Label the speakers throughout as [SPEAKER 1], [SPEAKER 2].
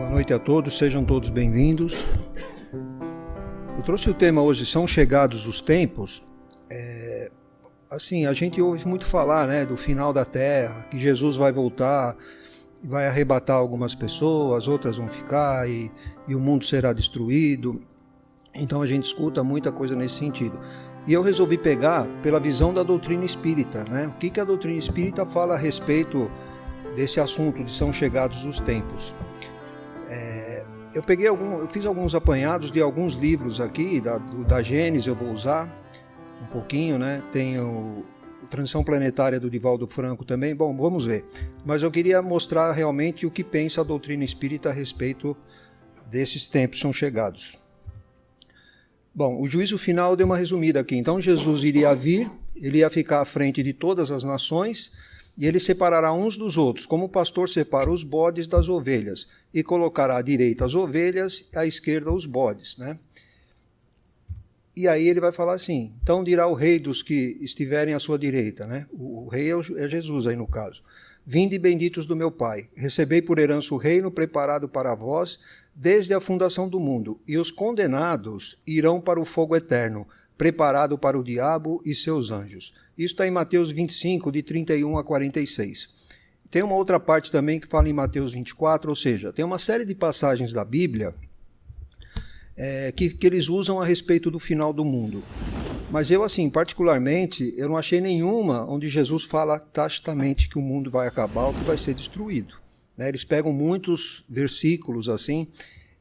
[SPEAKER 1] Boa noite a todos, sejam todos bem-vindos. Eu trouxe o tema hoje, são chegados os tempos. A gente ouve muito falar, né, do final da Terra, que Jesus vai voltar, vai arrebatar algumas pessoas, outras vão ficar e o mundo será destruído. Então a gente escuta muita coisa nesse sentido. E eu resolvi pegar pela visão da doutrina espírita, né? O que a doutrina espírita fala a respeito desse assunto de são chegados os tempos. Eu fiz alguns apanhados de alguns livros aqui, da Gênesis eu vou usar um pouquinho, né? Tem o Transição Planetária do Divaldo Franco também, bom, vamos ver. Mas eu queria mostrar realmente o que pensa a doutrina espírita a respeito desses tempos são chegados. Bom, o juízo final deu uma resumida aqui. Então Jesus iria vir, ele ia ficar à frente de todas as nações e ele separará uns dos outros, como o pastor separa os bodes das ovelhas, e colocará à direita as ovelhas e à esquerda os bodes, né? E aí ele vai falar assim, então dirá o rei dos que estiverem à sua direita, né? O rei é Jesus aí no caso. Vinde benditos do meu Pai, recebei por herança o reino preparado para vós desde a fundação do mundo, e os condenados irão para o fogo eterno, preparado para o diabo e seus anjos. Isso está em Mateus 25, de 31 a 46. Tem uma outra parte também que fala em Mateus 24, ou seja, tem uma série de passagens da Bíblia que eles usam a respeito do final do mundo. Mas eu, assim, particularmente, eu não achei nenhuma onde Jesus fala tacitamente que o mundo vai acabar ou que vai ser destruído. Eles pegam muitos versículos assim,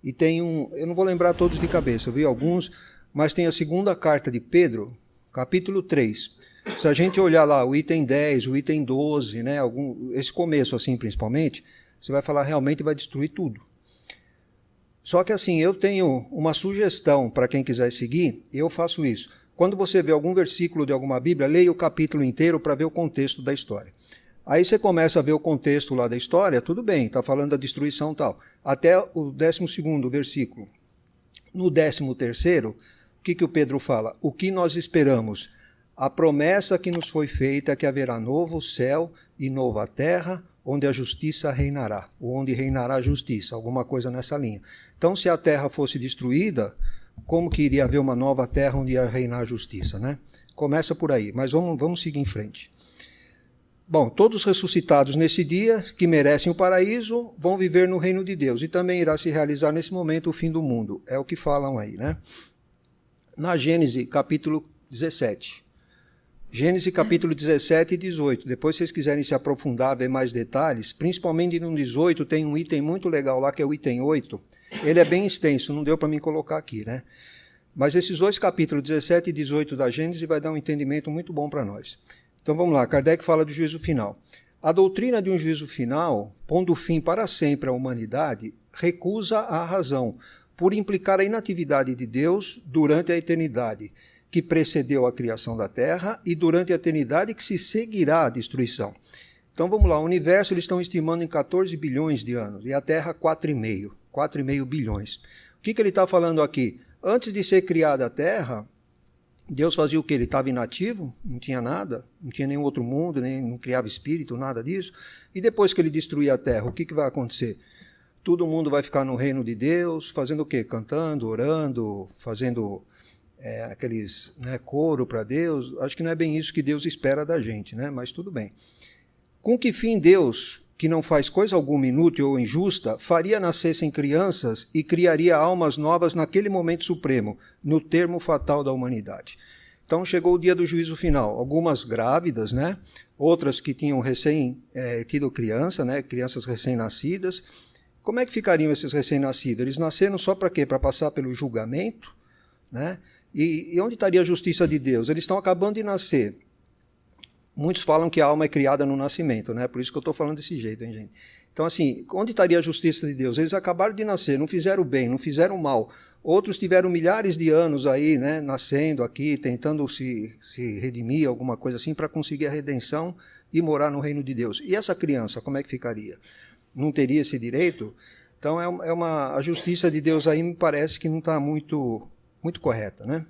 [SPEAKER 1] e tem eu não vou lembrar todos de cabeça, eu vi alguns, mas tem a segunda carta de Pedro, capítulo 3. Se a gente olhar lá o item 10, o item 12, né, esse começo assim principalmente, você vai falar realmente vai destruir tudo. Só que assim, eu tenho uma sugestão para quem quiser seguir, eu faço isso. Quando você vê algum versículo de alguma Bíblia, leia o capítulo inteiro para ver o contexto da história. Aí você começa a ver o contexto lá da história, tudo bem, está falando da destruição e tal. Até o 12º versículo. No 13º, o que o Pedro fala? O que nós esperamos? A promessa que nos foi feita que haverá novo céu e nova terra, onde a justiça reinará, ou onde reinará a justiça, alguma coisa nessa linha. Então, se a terra fosse destruída, como que iria haver uma nova terra onde ia reinar a justiça, né? Começa por aí, mas vamos seguir em frente. Bom, todos ressuscitados nesse dia, que merecem o paraíso, vão viver no reino de Deus, e também irá se realizar nesse momento o fim do mundo. É o que falam aí, né? Na Gênesis, capítulo 17. Gênesis, capítulo 17 e 18. Depois, se vocês quiserem se aprofundar, ver mais detalhes, principalmente no 18, tem um item muito legal lá, que é o item 8. Ele é bem extenso, não deu para mim colocar aqui, né? Mas esses dois capítulos, 17 e 18 da Gênesis, vai dar um entendimento muito bom para nós. Então vamos lá, Kardec fala do juízo final. A doutrina de um juízo final, pondo fim para sempre à humanidade, recusa a razão, por implicar a inatividade de Deus durante a eternidade, que precedeu a criação da Terra, e durante a eternidade que se seguirá a destruição. Então vamos lá, o universo eles estão estimando em 14 bilhões de anos, e a Terra 4,5 bilhões. O que ele está falando aqui? Antes de ser criada a Terra, Deus fazia o quê? Ele estava inativo, não tinha nada, não tinha nenhum outro mundo, nem não criava espírito, nada disso. E depois que ele destruir a Terra, o que vai acontecer? Todo mundo vai ficar no reino de Deus, fazendo o quê? Cantando, orando, fazendo aqueles coro para Deus. Acho que não é bem isso que Deus espera da gente, né? Mas tudo bem. Com que fim Deus, que não faz coisa alguma inútil ou injusta, faria nascessem crianças e criaria almas novas naquele momento supremo, no termo fatal da humanidade. Então chegou o dia do juízo final, algumas grávidas, né? Outras que tinham tido criança, né? Crianças recém-nascidas. Como é que ficariam esses recém-nascidos? Eles nasceram só para quê? Para passar pelo julgamento, né? E onde estaria a justiça de Deus? Eles estão acabando de nascer. Muitos falam que a alma é criada no nascimento, né? Por isso que eu estou falando desse jeito, hein, gente? Então, assim, onde estaria a justiça de Deus? Eles acabaram de nascer, não fizeram bem, não fizeram mal. Outros tiveram milhares de anos aí, né, nascendo aqui, tentando se redimir, alguma coisa assim, para conseguir a redenção e morar no reino de Deus. E essa criança, como é que ficaria? Não teria esse direito? Então, a justiça de Deus aí me parece que não está muito correta, né?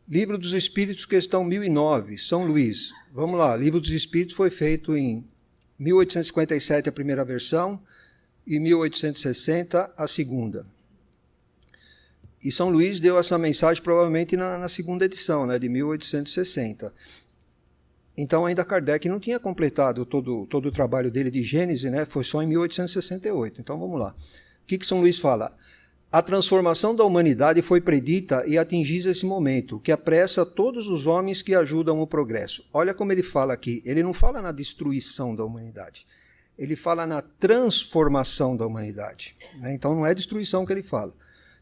[SPEAKER 1] Livro dos Espíritos, questão 1009, São Luís. Vamos lá, Livro dos Espíritos foi feito em 1857, a primeira versão, e 1860 a segunda. E São Luís deu essa mensagem provavelmente na segunda edição, né, de 1860. Então ainda Kardec não tinha completado todo o trabalho dele de Gênese, né, foi só em 1868. Então vamos lá. O que São Luís fala? A transformação da humanidade foi predita e atingis esse momento, que apressa todos os homens que ajudam o progresso. Olha como ele fala aqui, ele não fala na destruição da humanidade, ele fala na transformação da humanidade. Né? Então não é destruição que ele fala.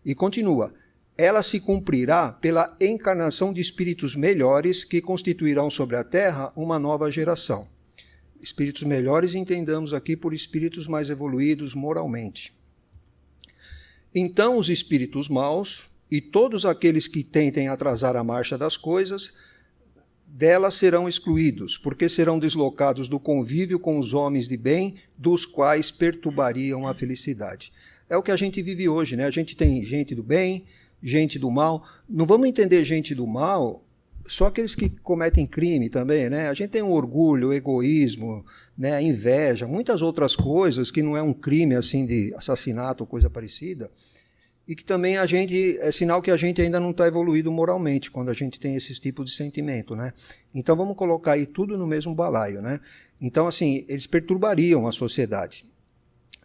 [SPEAKER 1] E continua, ela se cumprirá pela encarnação de espíritos melhores que constituirão sobre a Terra uma nova geração. Espíritos melhores entendamos aqui por espíritos mais evoluídos moralmente. Então os espíritos maus e todos aqueles que tentem atrasar a marcha das coisas, delas serão excluídos, porque serão deslocados do convívio com os homens de bem, dos quais perturbariam a felicidade. É o que a gente vive hoje, né? A gente tem gente do bem, gente do mal. Não vamos entender gente do mal só aqueles que cometem crime também, né? A gente tem um orgulho, egoísmo, né? Inveja, muitas outras coisas que não é um crime assim de assassinato ou coisa parecida, e que também a gente é sinal que a gente ainda não está evoluído moralmente quando a gente tem esses tipos de sentimento, né? Então vamos colocar aí tudo no mesmo balaio, né? Então assim eles perturbariam a sociedade.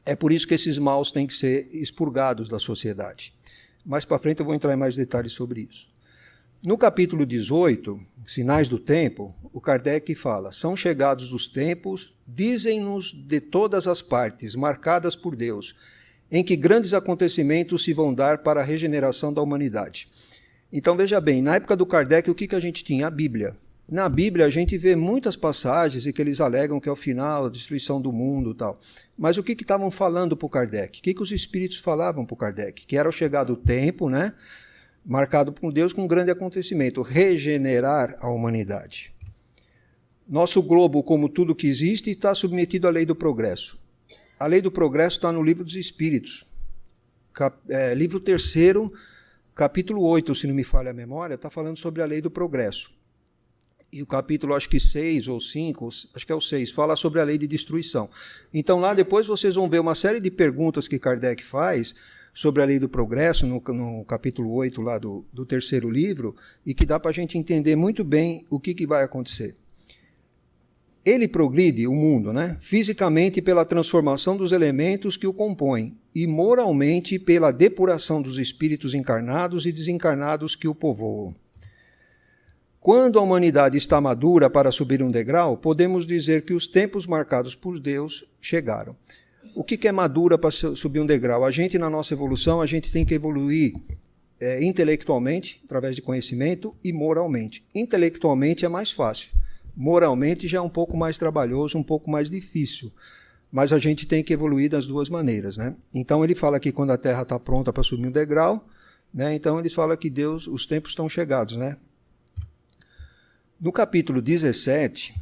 [SPEAKER 1] É por isso que esses maus têm que ser expurgados da sociedade. Mais para frente eu vou entrar em mais detalhes sobre isso. No capítulo 18, Sinais do Tempo, o Kardec fala, são chegados os tempos, dizem-nos de todas as partes, marcadas por Deus, em que grandes acontecimentos se vão dar para a regeneração da humanidade. Então veja bem, na época do Kardec, o que a gente tinha? A Bíblia. Na Bíblia a gente vê muitas passagens em que eles alegam que é o final, a destruição do mundo e tal. Mas o que estavam falando para o Kardec? O que os espíritos falavam para o Kardec? Que era o chegado tempo, né? Marcado por Deus com um grande acontecimento, regenerar a humanidade. Nosso globo, como tudo que existe, está submetido à lei do progresso. A lei do progresso está no Livro dos Espíritos. Livro 3º, capítulo 8, se não me falha a memória, está falando sobre a lei do progresso. E o capítulo, acho que 6 ou 5, acho que é o 6, fala sobre a lei de destruição. Então lá depois vocês vão ver uma série de perguntas que Kardec faz sobre a lei do progresso, no capítulo 8 lá do 3º livro, e que dá para a gente entender muito bem o que vai acontecer. Ele progride o mundo, né? Fisicamente pela transformação dos elementos que o compõem, e moralmente pela depuração dos espíritos encarnados e desencarnados que o povoam. Quando a humanidade está madura para subir um degrau, podemos dizer que os tempos marcados por Deus chegaram. O que é madura para subir um degrau? A gente, na nossa evolução, a gente tem que evoluir intelectualmente, através de conhecimento, e moralmente. Intelectualmente é mais fácil. Moralmente já é um pouco mais trabalhoso, um pouco mais difícil. Mas a gente tem que evoluir das duas maneiras, né? Então ele fala que quando a Terra está pronta para subir um degrau, né? Então ele fala que Deus, os tempos estão chegados, né? No capítulo 17,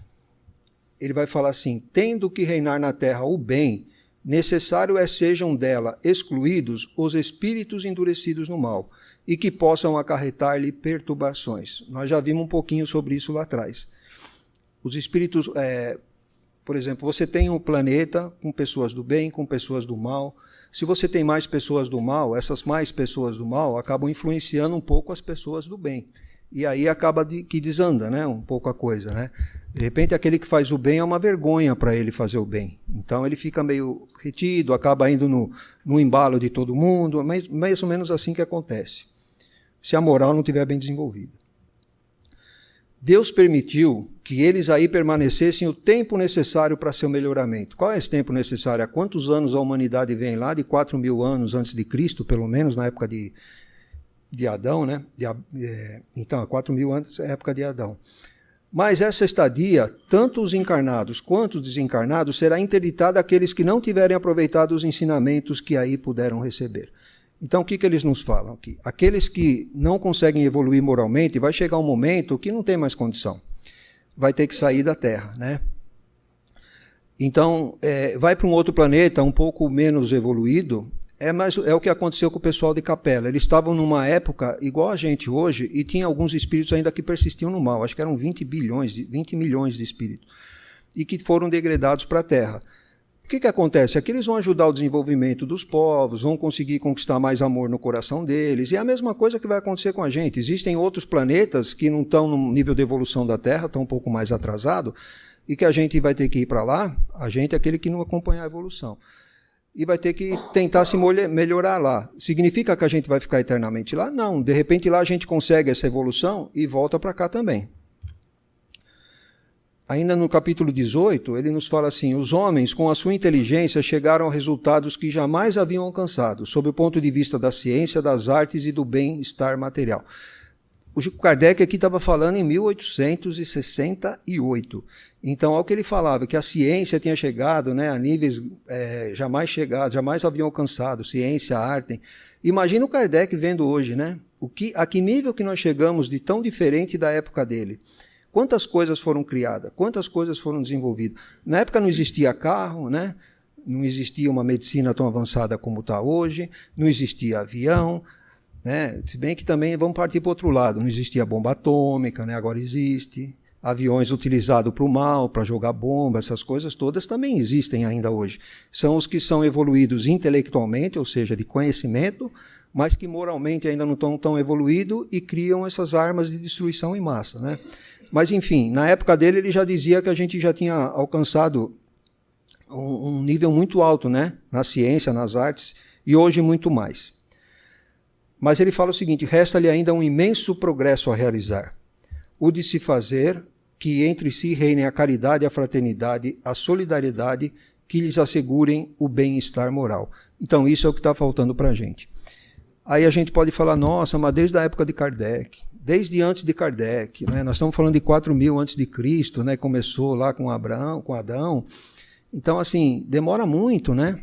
[SPEAKER 1] ele vai falar assim, tendo que reinar na Terra o bem, necessário é sejam dela excluídos os espíritos endurecidos no mal, e que possam acarretar-lhe perturbações. Nós já vimos um pouquinho sobre isso lá atrás. Os espíritos, por exemplo, você tem um planeta com pessoas do bem, com pessoas do mal. Se você tem mais pessoas do mal, essas mais pessoas do mal acabam influenciando um pouco as pessoas do bem. E aí acaba que desanda, né, um pouco a coisa, né? De repente aquele que faz o bem é uma vergonha para ele fazer o bem. Então ele fica meio retido, acaba indo no embalo de todo mundo, mas mais ou menos assim que acontece, se a moral não estiver bem desenvolvida. Deus permitiu que eles aí permanecessem o tempo necessário para seu melhoramento. Qual é esse tempo necessário? Há quantos anos a humanidade vem lá? De 4.000 anos antes de Cristo, pelo menos, na época de Adão, né? Então, 4.000 anos é a época de Adão. Mas essa estadia, tanto os encarnados quanto os desencarnados, será interditada àqueles que não tiverem aproveitado os ensinamentos que aí puderam receber. Então, o que eles nos falam aqui? Aqueles que não conseguem evoluir moralmente, vai chegar um momento que não tem mais condição. Vai ter que sair da Terra, né? Então, vai para um outro planeta um pouco menos evoluído. É o que aconteceu com o pessoal de Capela. Eles estavam numa época igual a gente hoje e tinha alguns espíritos ainda que persistiam no mal. Acho que eram 20 milhões de espíritos. E que foram degradados para a Terra. que acontece? Aqui eles vão ajudar o desenvolvimento dos povos, vão conseguir conquistar mais amor no coração deles, e é a mesma coisa que vai acontecer com a gente. Existem outros planetas que não estão no nível de evolução da Terra, estão um pouco mais atrasados, e que a gente vai ter que ir para lá, a gente é aquele que não acompanha a evolução. E vai ter que tentar se melhorar lá. Significa que a gente vai ficar eternamente lá? Não, de repente lá a gente consegue essa evolução e volta para cá também. Ainda no capítulo 18, ele nos fala assim: os homens, com a sua inteligência, chegaram a resultados que jamais haviam alcançado, sob o ponto de vista da ciência, das artes e do bem-estar material. O Kardec aqui estava falando em 1868. Então, ao que ele falava, que a ciência tinha chegado, né, a níveis jamais chegados, jamais haviam alcançado, ciência, arte. Imagina o Kardec vendo hoje, né? A que nível que nós chegamos de tão diferente da época dele. Quantas coisas foram criadas, quantas coisas foram desenvolvidas. Na época não existia carro, né? Não existia uma medicina tão avançada como está hoje, não existia avião, né? Se bem que também vamos partir para o outro lado, não existia bomba atômica, né? Agora existe. Aviões utilizados para o mal, para jogar bomba, essas coisas todas também existem ainda hoje. São os que são evoluídos intelectualmente, ou seja, de conhecimento, mas que moralmente ainda não estão tão evoluídos e criam essas armas de destruição em massa, né? Mas, enfim, na época dele ele já dizia que a gente já tinha alcançado um nível muito alto, né? Na ciência, nas artes, e hoje muito mais. Mas ele fala o seguinte: resta-lhe ainda um imenso progresso a realizar, o de se fazer que entre si reinem a caridade, a fraternidade, a solidariedade, que lhes assegurem o bem-estar moral. Então, isso é o que está faltando para a gente. Aí a gente pode falar: nossa, mas desde a época de Kardec, desde antes de Kardec, né? Nós estamos falando de 4.000 antes de Cristo, né? Começou lá com Adão. Então, assim, demora muito, né?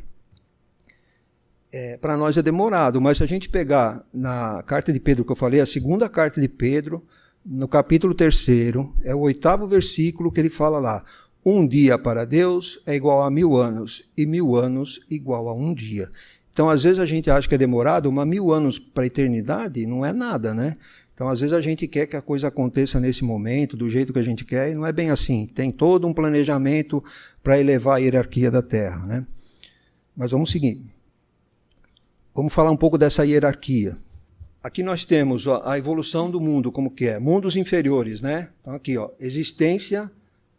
[SPEAKER 1] Para nós é demorado, mas se a gente pegar na carta de Pedro que eu falei, a segunda carta de Pedro, no capítulo 3º, é o 8º versículo que ele fala lá: um dia para Deus é igual a 1.000 anos, e 1.000 anos igual a um dia. Então, às vezes a gente acha que é demorado, mas 1.000 anos para a eternidade não é nada, né? Então, às vezes a gente quer que a coisa aconteça nesse momento, do jeito que a gente quer, e não é bem assim. Tem todo um planejamento para elevar a hierarquia da Terra, né? Mas vamos seguir. Vamos falar um pouco dessa hierarquia. Aqui nós temos a evolução do mundo, como que é? Mundos inferiores, né? Então aqui, ó, existência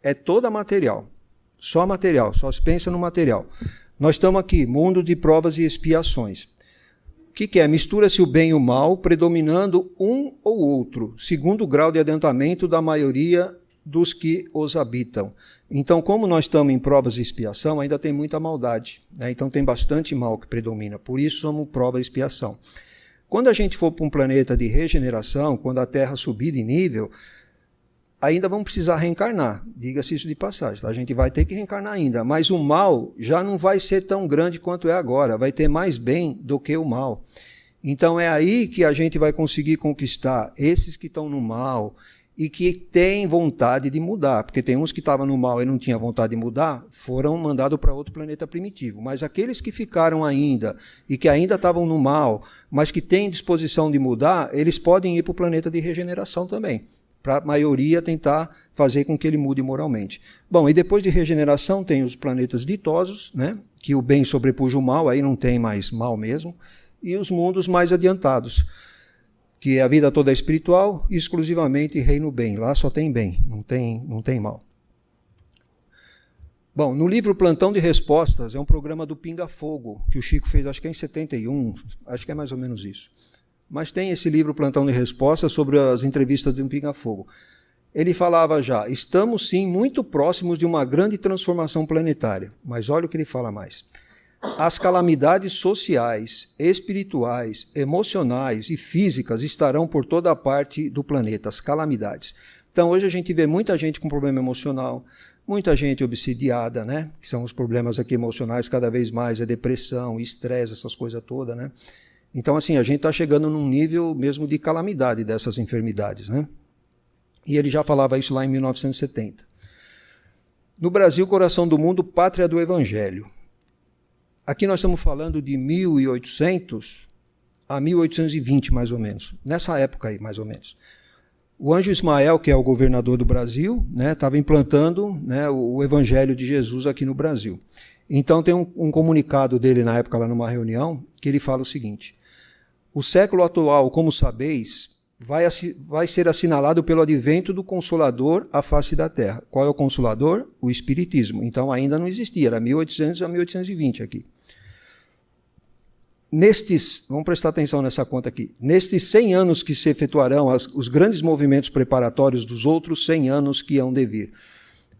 [SPEAKER 1] é toda material. Só material, só se pensa no material. Nós estamos aqui, mundo de provas e expiações. O que é? Mistura-se o bem e o mal, predominando um ou outro, segundo o grau de adiantamento da maioria dos que os habitam. Então, como nós estamos em provas e expiação, ainda tem muita maldade, né? Então tem bastante mal que predomina, por isso somos prova e expiação. Quando a gente for para um planeta de regeneração, quando a Terra subir de nível, ainda vamos precisar reencarnar, diga-se isso de passagem, tá? A gente vai ter que reencarnar ainda, mas o mal já não vai ser tão grande quanto é agora, vai ter mais bem do que o mal. Então é aí que a gente vai conseguir conquistar esses que estão no mal e que têm vontade de mudar, porque tem uns que estavam no mal e não tinham vontade de mudar, foram mandados para outro planeta primitivo. Mas aqueles que ficaram ainda e que ainda estavam no mal, mas que têm disposição de mudar, eles podem ir para o planeta de regeneração também, para a maioria tentar fazer com que ele mude moralmente. Bom, e depois de regeneração tem os planetas ditosos, né, que o bem sobrepuja o mal, aí não tem mais mal mesmo, e os mundos mais adiantados, que a vida toda é espiritual e exclusivamente reina o bem. Lá só tem bem, não tem mal. Bom, no livro Plantão de Respostas, é um programa do Pinga Fogo, que o Chico fez, acho que é em 71, acho que é mais ou menos isso. Mas tem esse livro Plantão de Respostas sobre as entrevistas do Pinga Fogo. Ele falava já: estamos sim muito próximos de uma grande transformação planetária. Mas olha o que ele fala mais. As calamidades sociais, espirituais, emocionais e físicas estarão por toda a parte do planeta, as calamidades. Então hoje a gente vê muita gente com problema emocional, muita gente obsidiada, né? Que são os problemas aqui emocionais cada vez mais, a depressão, estresse, essas coisas todas, né? Então assim, a gente está chegando num nível mesmo de calamidade dessas enfermidades, né? E ele já falava isso lá em 1970. No Brasil, coração do mundo, pátria do Evangelho. Aqui nós estamos falando de 1800 a 1820, mais ou menos. Nessa época aí, mais ou menos. O Anjo Ismael, que é o governador do Brasil, né, estava implantando, né, o Evangelho de Jesus aqui no Brasil. Então tem um comunicado dele na época, lá numa reunião, que ele fala o seguinte: o século atual, como sabeis, vai ser assinalado pelo advento do Consolador à face da Terra. Qual é o Consolador? O Espiritismo. Então ainda não existia, era 1800 a 1820 aqui. Vamos prestar atenção nessa conta aqui, nestes 100 anos que se efetuarão os grandes movimentos preparatórios dos outros 100 anos que hão de vir.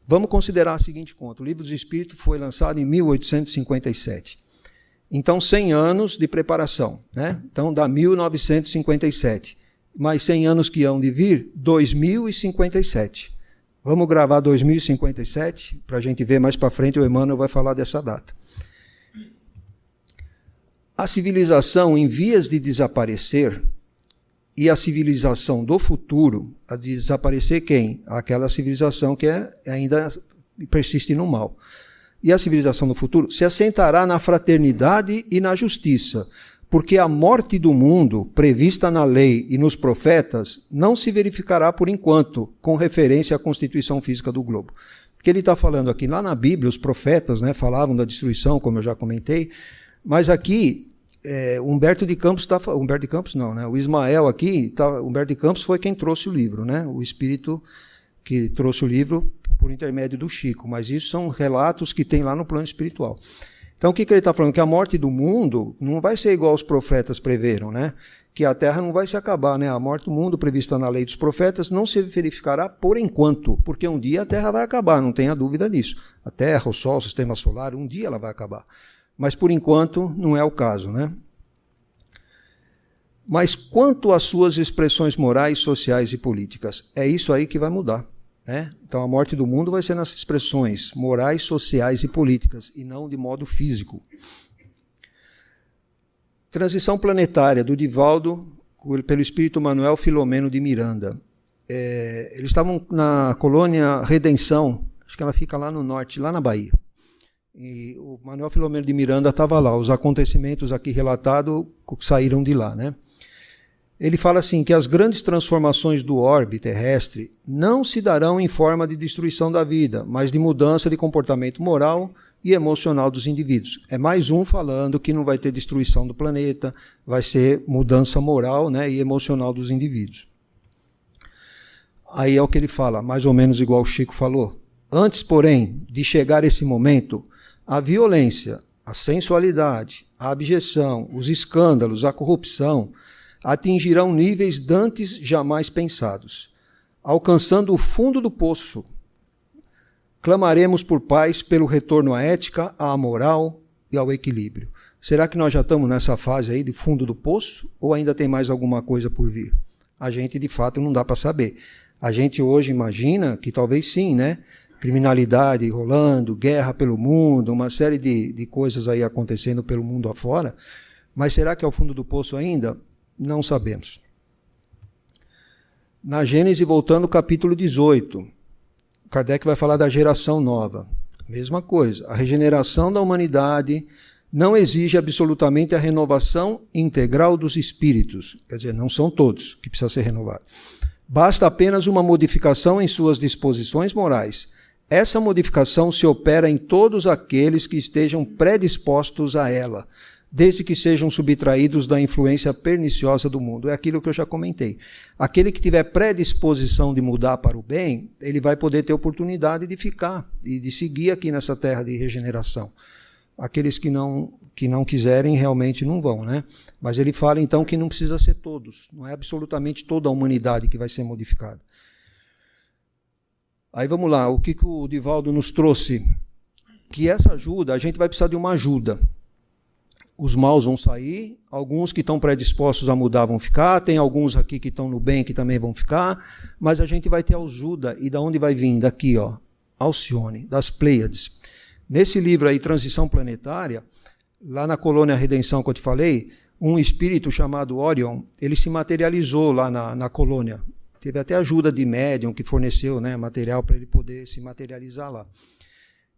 [SPEAKER 1] Vamos considerar a seguinte conta: o Livro dos Espíritos foi lançado em 1857. Então, 100 anos de preparação, né? Então, dá 1957. Mais 100 anos que hão de vir, 2057. Vamos gravar 2057, para a gente ver mais para frente, o Emmanuel vai falar dessa data. A civilização em vias de desaparecer e a civilização do futuro, a de desaparecer quem? Aquela civilização que ainda persiste no mal. E a civilização do futuro se assentará na fraternidade e na justiça, porque a morte do mundo, prevista na lei e nos profetas, não se verificará por enquanto, com referência à constituição física do globo. O que ele está falando aqui? Lá na Bíblia, os profetas, né, falavam da destruição, como eu já comentei, mas aqui, Humberto de Campos está... Humberto de Campos não, né? O Ismael aqui, Humberto de Campos foi quem trouxe o livro, né? O espírito que trouxe o livro por intermédio do Chico, mas isso são relatos que tem lá no plano espiritual. Então o que ele está falando? Que a morte do mundo não vai ser igual os profetas preveram, né? Que a Terra não vai se acabar, né? A morte do mundo prevista na lei dos profetas não se verificará por enquanto, porque um dia a Terra vai acabar, não tenha dúvida disso. A Terra, o Sol, o Sistema Solar, um dia ela vai acabar. Mas, por enquanto, não é o caso, né? Mas quanto às suas expressões morais, sociais e políticas, é isso aí que vai mudar, né? Então, a morte do mundo vai ser nas expressões morais, sociais e políticas, e não de modo físico. Transição planetária, do Divaldo, pelo Espírito Manuel Filomeno de Miranda. Eles estavam na colônia Redenção, acho que ela fica lá no norte, lá na Bahia. E o Manuel Filomeno de Miranda estava lá. Os acontecimentos aqui relatados saíram de lá, né? Ele fala assim, que as grandes transformações do orbe terrestre não se darão em forma de destruição da vida, mas de mudança de comportamento moral e emocional dos indivíduos. É mais um falando que não vai ter destruição do planeta, vai ser mudança moral, né, e emocional dos indivíduos. Aí é o que ele fala, mais ou menos igual o Chico falou. Antes, porém, de chegar esse momento, a violência, a sensualidade, a abjeção, os escândalos, a corrupção atingirão níveis dantes jamais pensados. Alcançando o fundo do poço, clamaremos por paz, pelo retorno à ética, à moral e ao equilíbrio. Será que nós já estamos nessa fase aí de fundo do poço ou ainda tem mais alguma coisa por vir? A gente, de fato, não dá para saber. A gente hoje imagina que talvez sim, né? Criminalidade rolando, guerra pelo mundo, uma série de coisas aí acontecendo pelo mundo afora. Mas será que é o fundo do poço ainda? Não sabemos. Na Gênesis, voltando ao capítulo 18, Kardec vai falar da geração nova. Mesma coisa, a regeneração da humanidade não exige absolutamente a renovação integral dos espíritos. Quer dizer, não são todos que precisam ser renovados. Basta apenas uma modificação em suas disposições morais. Essa modificação se opera em todos aqueles que estejam predispostos a ela, desde que sejam subtraídos da influência perniciosa do mundo. É aquilo que eu já comentei. Aquele que tiver predisposição de mudar para o bem, ele vai poder ter oportunidade de ficar e de seguir aqui nessa terra de regeneração. Aqueles que não quiserem realmente não vão, né? Mas ele fala então que não precisa ser todos, não é absolutamente toda a humanidade que vai ser modificada. Aí vamos lá, o que o Divaldo nos trouxe? Que essa ajuda, a gente vai precisar de uma ajuda. Os maus vão sair, alguns que estão predispostos a mudar vão ficar, tem alguns aqui que estão no bem que também vão ficar, mas a gente vai ter ajuda, e da onde vai vir? Daqui, ó, Alcione, das Pleiades. Nesse livro aí, Transição Planetária, lá na colônia Redenção que eu te falei, um espírito chamado Orion, ele se materializou lá na colônia. Teve até ajuda de médium que forneceu, né, material para ele poder se materializar lá.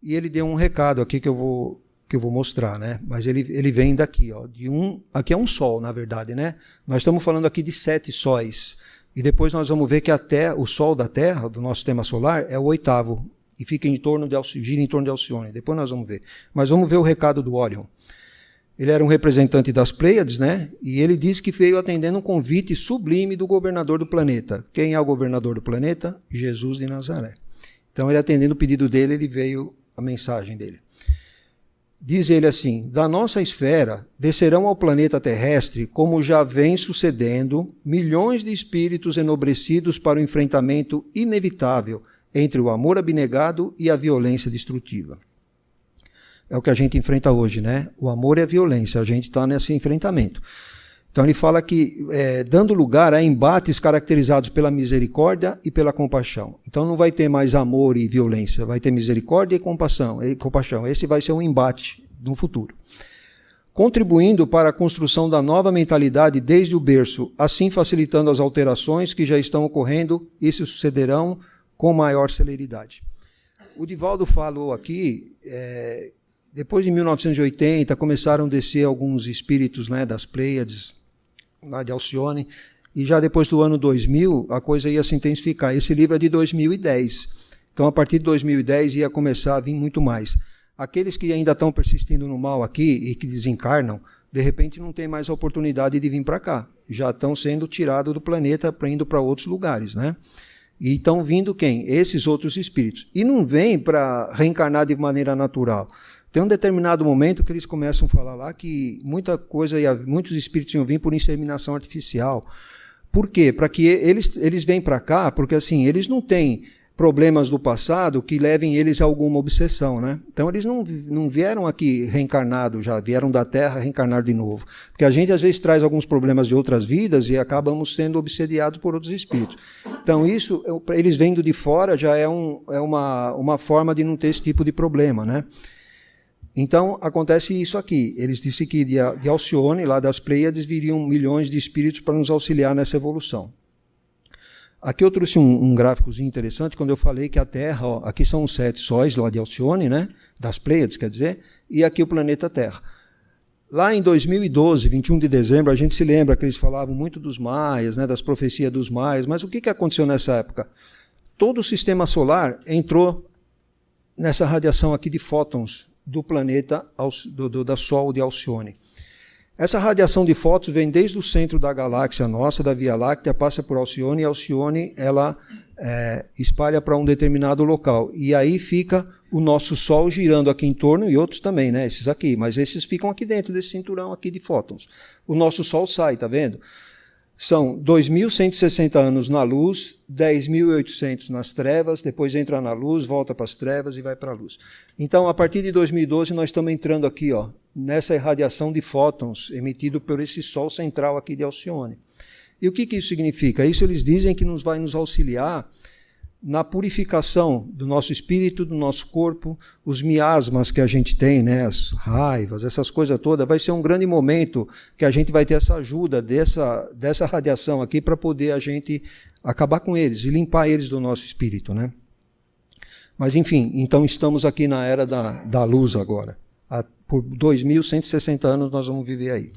[SPEAKER 1] E ele deu um recado aqui que eu vou mostrar, né? Mas ele vem daqui, ó, aqui é um sol, na verdade, né? Nós estamos falando aqui de 7 sóis. E depois nós vamos ver que o sol da Terra, do nosso sistema solar, é o 8º. e fica gira em torno de Alcione. Depois nós vamos ver. Mas vamos ver o recado do Orion. Ele era um representante das Pleiades, né? E ele disse que veio atendendo um convite sublime do governador do planeta. Quem é o governador do planeta? Jesus de Nazaré. Então, ele atendendo o pedido dele, ele veio a mensagem dele. Diz ele assim: da nossa esfera descerão ao planeta terrestre, como já vem sucedendo, milhões de espíritos enobrecidos para o enfrentamento inevitável entre o amor abnegado e a violência destrutiva. É o que a gente enfrenta hoje, né? O amor e a violência, a gente está nesse enfrentamento. Então ele fala que, dando lugar a embates caracterizados pela misericórdia e pela compaixão. Então não vai ter mais amor e violência, vai ter misericórdia e compaixão. Esse vai ser um embate no futuro. Contribuindo para a construção da nova mentalidade desde o berço, assim facilitando as alterações que já estão ocorrendo e se sucederão com maior celeridade. O Divaldo falou aqui... depois de 1980, começaram a descer alguns espíritos, né, das Pleiades, lá de Alcione, e já depois do ano 2000, a coisa ia se intensificar. Esse livro é de 2010, então a partir de 2010 ia começar a vir muito mais. Aqueles que ainda estão persistindo no mal aqui e que desencarnam, de repente não tem mais a oportunidade de vir para cá. Já estão sendo tirados do planeta, indo para outros lugares, né? E estão vindo quem? Esses outros espíritos. E não vêm para reencarnar de maneira natural. Tem um determinado momento que eles começam a falar lá que muitos espíritos iam vir por inseminação artificial. Por quê? Para que eles vêm para cá, porque assim, eles não têm problemas do passado que levem eles a alguma obsessão, né? Então eles não vieram aqui reencarnados, já vieram da Terra reencarnar de novo. Porque a gente às vezes traz alguns problemas de outras vidas e acabamos sendo obsediados por outros espíritos. Então isso, eles vindo de fora, já é uma forma de não ter esse tipo de problema, né? Então, acontece isso aqui. Eles disseram que de Alcione, lá das Pleiades, viriam milhões de espíritos para nos auxiliar nessa evolução. Aqui eu trouxe um gráficozinho interessante, quando eu falei que a Terra, ó, aqui são os 7 sóis lá de Alcione, né, das Pleiades, quer dizer, e aqui o planeta Terra. Lá em 2012, 21 de dezembro, a gente se lembra que eles falavam muito dos maias, né, das profecias dos maias, mas o que aconteceu nessa época? Todo o sistema solar entrou nessa radiação aqui de fótons, do planeta, da Sol de Alcione. Essa radiação de fótons vem desde o centro da galáxia nossa, da Via Láctea, passa por Alcione, e Alcione ela espalha para um determinado local. E aí fica o nosso Sol girando aqui em torno, e outros também, né? Esses aqui, mas esses ficam aqui dentro desse cinturão aqui de fótons. O nosso Sol sai, tá vendo? São 2.160 anos na luz, 10.800 nas trevas, depois entra na luz, volta para as trevas e vai para a luz. Então, a partir de 2012, nós estamos entrando aqui, ó, nessa irradiação de fótons emitido por esse Sol central aqui de Alcione. E o que isso significa? Isso eles dizem que vai nos auxiliar na purificação do nosso espírito, do nosso corpo, os miasmas que a gente tem, né, as raivas, essas coisas todas, vai ser um grande momento que a gente vai ter essa ajuda dessa radiação aqui para poder a gente acabar com eles e limpar eles do nosso espírito, né? Mas enfim, então estamos aqui na era da luz agora. Por 2.160 anos nós vamos viver aí.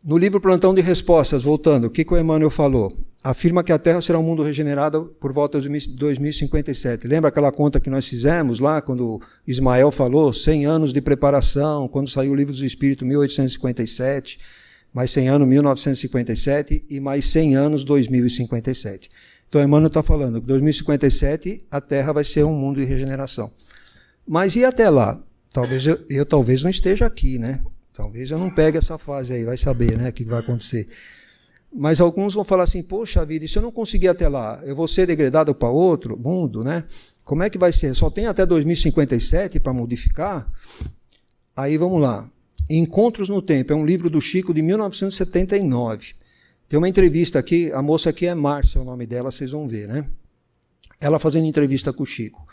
[SPEAKER 1] No livro Plantão de Respostas, voltando, o que o Emmanuel falou? Afirma que a Terra será um mundo regenerado por volta de 2057. Lembra aquela conta que nós fizemos lá, quando Ismael falou, 100 anos de preparação, quando saiu o Livro dos Espíritos, 1857, mais 100 anos, 1957, e mais 100 anos, 2057. Então, Emmanuel está falando que 2057 a Terra vai ser um mundo de regeneração. Mas e até lá? Talvez eu talvez não esteja aqui, né? Talvez eu não pegue essa fase aí, vai saber, né, o que vai acontecer. Mas alguns vão falar assim, poxa vida, e se eu não conseguir até lá, eu vou ser degradado para outro mundo, né? Como é que vai ser? Só tem até 2057 para modificar? Aí vamos lá. Encontros no Tempo, é um livro do Chico de 1979. Tem uma entrevista aqui, a moça aqui é Márcia, é o nome dela, vocês vão ver, né? Ela fazendo entrevista com o Chico.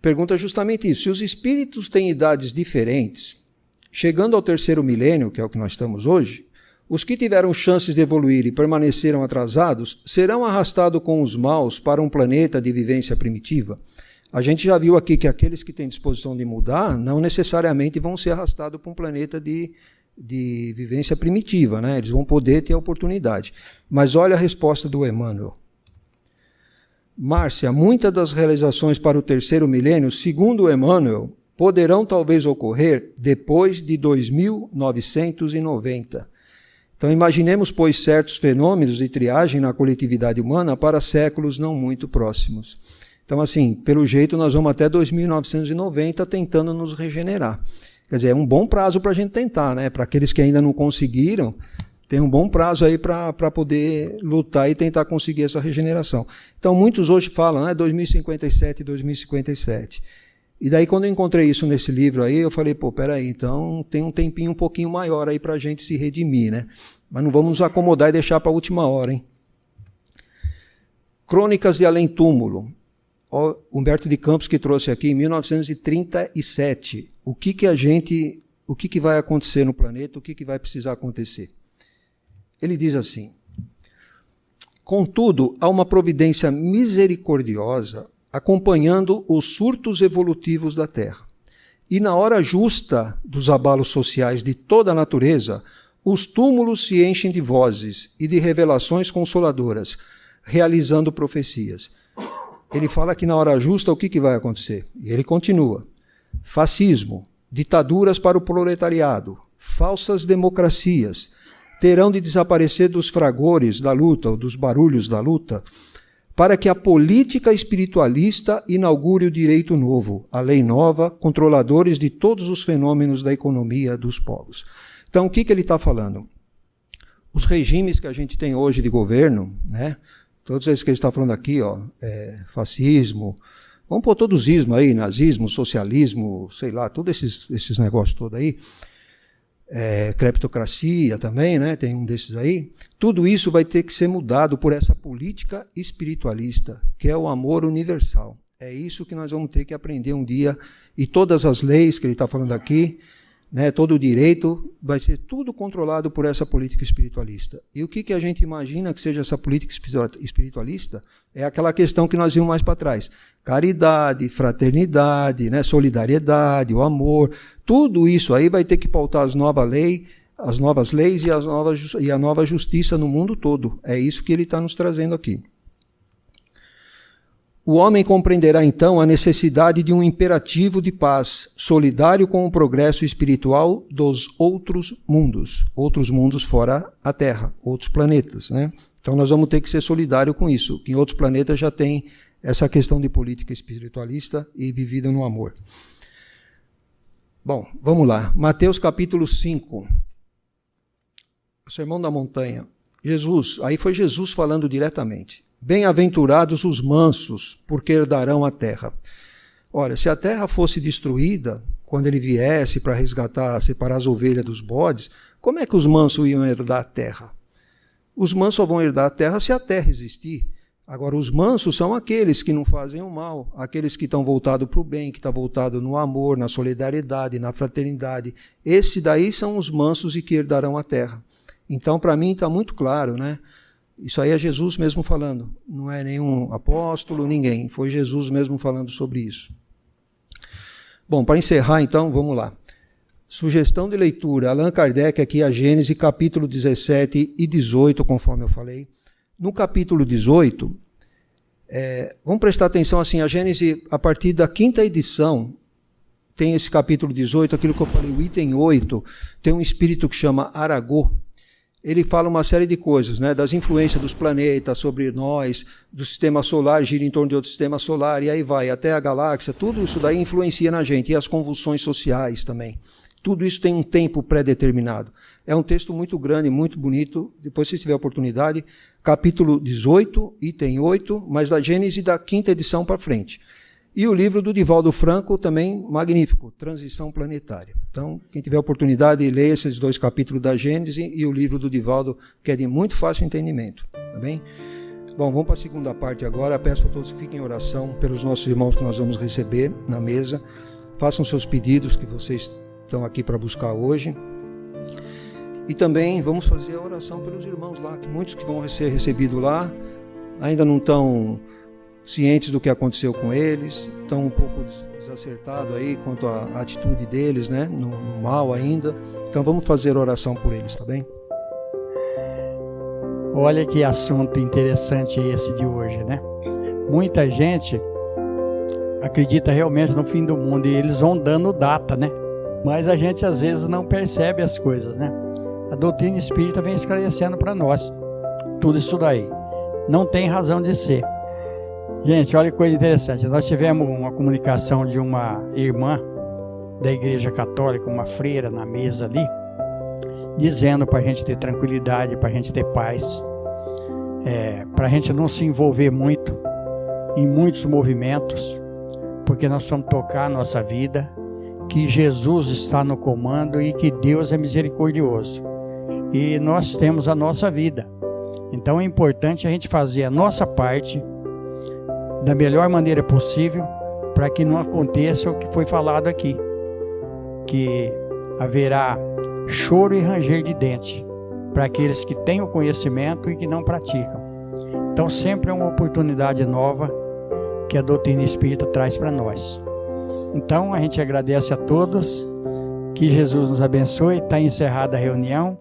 [SPEAKER 1] Pergunta justamente isso, se os espíritos têm idades diferentes, chegando ao 3º milênio, que é o que nós estamos hoje, os que tiveram chances de evoluir e permaneceram atrasados serão arrastados com os maus para um planeta de vivência primitiva. A gente já viu aqui que aqueles que têm disposição de mudar não necessariamente vão ser arrastados para um planeta de vivência primitiva, né? Eles vão poder ter a oportunidade. Mas olha a resposta do Emmanuel. Márcia, muitas das realizações para o terceiro milênio, segundo Emmanuel, poderão talvez ocorrer depois de 2990. Então imaginemos, pois, certos fenômenos de triagem na coletividade humana para séculos não muito próximos. Então, assim, pelo jeito, nós vamos até 2990 tentando nos regenerar. Quer dizer, é um bom prazo para a gente tentar, né? Para aqueles que ainda não conseguiram, tem um bom prazo aí para poder lutar e tentar conseguir essa regeneração. Então, muitos hoje falam, 2057, 2057. E daí, quando eu encontrei isso nesse livro aí, eu falei, peraí, então tem um tempinho um pouquinho maior aí para a gente se redimir, né? Mas não vamos nos acomodar e deixar para a última hora, hein? Crônicas de Além Túmulo. Humberto de Campos que trouxe aqui em 1937. O que vai acontecer no planeta, o que vai precisar acontecer? Ele diz assim: contudo, há uma providência misericordiosa acompanhando os surtos evolutivos da Terra. E na hora justa dos abalos sociais de toda a natureza, os túmulos se enchem de vozes e de revelações consoladoras, realizando profecias. Ele fala que na hora justa o que vai acontecer? E ele continua: fascismo, ditaduras para o proletariado, falsas democracias, terão de desaparecer dos fragores da luta, ou dos barulhos da luta, para que a política espiritualista inaugure o direito novo, a lei nova, controladores de todos os fenômenos da economia dos povos. Então, o que ele está falando? Os regimes que a gente tem hoje de governo, né? Todos esses que ele está falando aqui, fascismo, vamos pôr todos os ismos aí, nazismo, socialismo, sei lá, todos esses negócios todos aí, creptocracia também, né? Tem um desses aí. Tudo isso vai ter que ser mudado por essa política espiritualista, que é o amor universal. É isso que nós vamos ter que aprender um dia, e todas as leis que ele está falando aqui, né, todo o direito, vai ser tudo controlado por essa política espiritualista. E o que a gente imagina que seja essa política espiritualista? É aquela questão que nós vimos mais para trás. Caridade, fraternidade, né, solidariedade, o amor, tudo isso aí vai ter que pautar as novas leis e a nova justiça no mundo todo. É isso que ele está nos trazendo aqui. O homem compreenderá então a necessidade de um imperativo de paz, solidário com o progresso espiritual dos outros mundos fora a Terra, outros planetas, né? Então nós vamos ter que ser solidários com isso, que em outros planetas já tem essa questão de política espiritualista e vivida no amor. Bom, vamos lá. Mateus capítulo 5. O Sermão da Montanha. Jesus, aí foi Jesus falando diretamente. Bem-aventurados os mansos, porque herdarão a terra. Olha, se a terra fosse destruída, quando ele viesse para resgatar, separar as ovelhas dos bodes, como é que os mansos iam herdar a terra? Os mansos só vão herdar a terra se a terra existir. Agora, os mansos são aqueles que não fazem o mal, aqueles que estão voltados para o bem, que estão voltados no amor, na solidariedade, na fraternidade. Esses daí são os mansos e que herdarão a terra. Então, para mim, está muito claro, né? Isso aí é Jesus mesmo falando, não é nenhum apóstolo, ninguém. Foi Jesus mesmo falando sobre isso. Bom, para encerrar então, vamos lá. Sugestão de leitura, Allan Kardec aqui, a Gênesis, capítulo 17 e 18, conforme eu falei. No capítulo 18, vamos prestar atenção assim, a Gênesis, a partir da 5ª edição, tem esse capítulo 18, aquilo que eu falei, o item 8, tem um espírito que chama Aragô. Ele fala uma série de coisas, né, das influências dos planetas sobre nós, do sistema solar, gira em torno de outro sistema solar, e aí vai, até a galáxia, tudo isso daí influencia na gente, e as convulsões sociais também. Tudo isso tem um tempo pré-determinado. É um texto muito grande, muito bonito, depois se tiver oportunidade, capítulo 18, item 8, mas da Gênesis da 5ª edição para frente. E o livro do Divaldo Franco, também magnífico, Transição Planetária. Então, quem tiver oportunidade, leia esses 2 capítulos da Gênesis e o livro do Divaldo, que é de muito fácil entendimento. Tá bem? Bom, vamos para a segunda parte agora. Peço a todos que fiquem em oração pelos nossos irmãos que nós vamos receber na mesa. Façam seus pedidos que vocês estão aqui para buscar hoje. E também vamos fazer a oração pelos irmãos lá, que muitos que vão ser recebidos lá ainda não estão cientes do que aconteceu com eles, estão um pouco desacertados aí quanto à atitude deles, né, no mal ainda. Então vamos fazer oração por eles, tá bem?
[SPEAKER 2] Olha que assunto interessante esse de hoje, né? muita gente acredita realmente no fim do mundo e eles vão dando data, né? Mas a gente às vezes não percebe as coisas, né? A doutrina espírita vem esclarecendo para nós tudo isso daí. Não tem razão de ser. Gente, olha que coisa interessante. Nós tivemos uma comunicação de uma irmã da Igreja Católica, uma freira na mesa ali, dizendo para a gente ter tranquilidade, para a gente ter paz, para a gente não se envolver muito em muitos movimentos, porque nós vamos tocar a nossa vida, que Jesus está no comando e que Deus é misericordioso. E nós temos a nossa vida. Então é importante a gente fazer a nossa parte da melhor maneira possível para que não aconteça o que foi falado aqui, que haverá choro e ranger de dente para aqueles que têm o conhecimento e que não praticam. Então sempre é uma oportunidade nova que a doutrina espírita traz para nós. Então a gente agradece a todos, que Jesus nos abençoe. Está encerrada a reunião.